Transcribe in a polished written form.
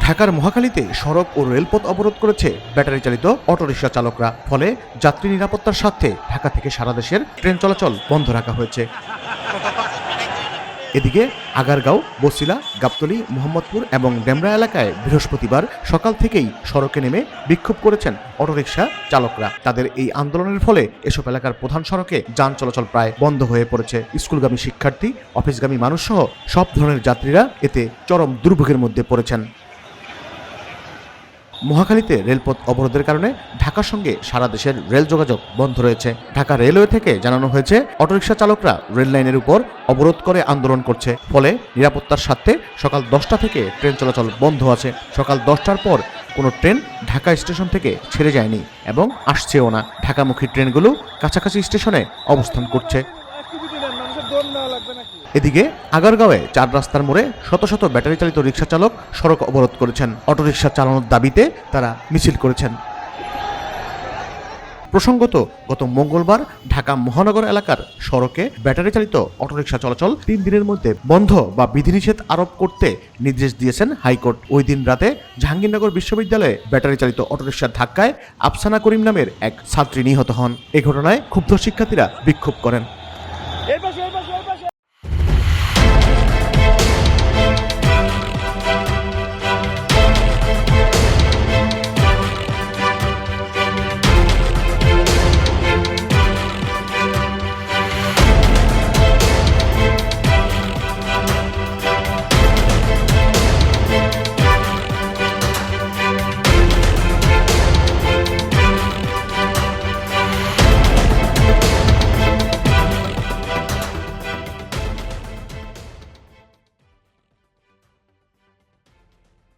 ঢাকার মহাখালীতে সড়ক ও রেলপথ অবরোধ করেছে ব্যাটারি চালিত অটোরিকশা চালকরা। ফলে যাত্রী নিরাপত্তার স্বার্থে ঢাকা থেকে সারা দেশের ট্রেন চলাচল বন্ধ রাখা হয়েছে। এদিকে আগারগাঁও, বছিলা, গাবতলী, মোহাম্মদপুর এবং ডেমরা এলাকায় বৃহস্পতিবার সকাল থেকেই সড়কে নেমে বিক্ষোভ করেছেন অটোরিকশা চালকরা। তাদের এই আন্দোলনের ফলে এসব এলাকার প্রধান সড়কে যান চলাচল প্রায় বন্ধ হয়ে পড়েছে। স্কুলগামী শিক্ষার্থী, অফিসগামী মানুষ সহ সব ধরনের যাত্রীরা এতে চরম দুর্ভোগের মধ্যে পড়েছেন। মহাখালীতে রেলপথ অবরোধের কারণে ঢাকার সঙ্গে সারা দেশের রেল যোগাযোগ বন্ধ রয়েছে। ঢাকা রেলওয়ে থেকে জানানো হয়েছে, অটোরিকশা চালকরা রেল লাইনের উপর অবরোধ করে আন্দোলন করছে। ফলে নিরাপত্তার স্বার্থে সকাল 10টা থেকে ট্রেন চলাচল বন্ধ আছে। সকাল 10টার পর কোনো ট্রেন ঢাকা স্টেশন থেকে ছেড়ে যায়নি এবং আসছেও না। ঢাকামুখী ট্রেনগুলো কাছাকাছি স্টেশনে অবস্থান করছে। এদিকে আগারগাঁওয়ে 4 রাস্তার মোড়ে শত শত ব্যাটারি চালিত রিকশা চালক সড়ক অবরোধ করেছেন। অটোরিকশা চালানোর দাবিতে তারা মিছিল করেছেন। প্রসঙ্গত, গত মঙ্গলবার ঢাকা মহানগর এলাকার সড়কে ব্যাটারি চালিত অটোরিকশা চলাচল 3 দিনের মধ্যে বন্ধ বা বিধিনিষেধ আরোপ করতে নির্দেশ দিয়েছেন হাইকোর্ট। ওই দিন রাতে জাহাঙ্গীরনগর বিশ্ববিদ্যালয়ে ব্যাটারি চালিত অটোরিকশার ধাক্কায় আফসানা করিম নামের এক ছাত্রী নিহত হন। এ ঘটনায় ক্ষুব্ধ শিক্ষার্থীরা বিক্ষোভ করেন।